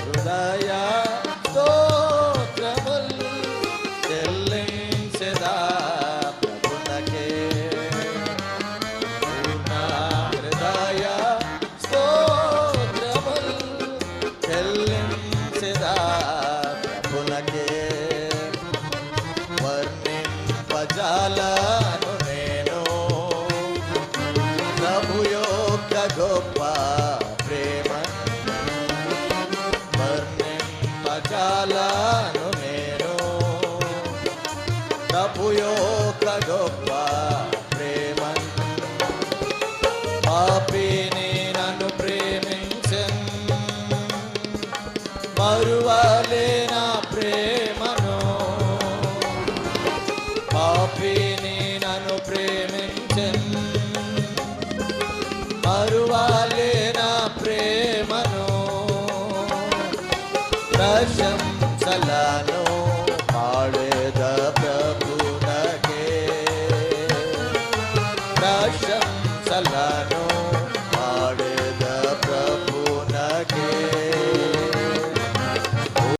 హృదయ స్తోత్రములు చెల్లించెదా ప్రభునకే. పూర్ణ హృదయ స్తోత్రములు చెల్లించెదా ప్రభునకే. వర్ణింపజాలను నేను ప్రభు యొక్క గొప్ప ప్రేమ. వర్ణింపజాలను నేను ప్రభు యొక్క గొప్ప ప్రేమ. పాపిని నన్ను ప్రేమించెన్ మరువలేనా ప్రేమను. పాపిని నన్ను ప్రేమించెన్ మరువలేనా ప్రేమను. ప్రశంసలను పాడేద ప్రభునకే. ప్రశంసలను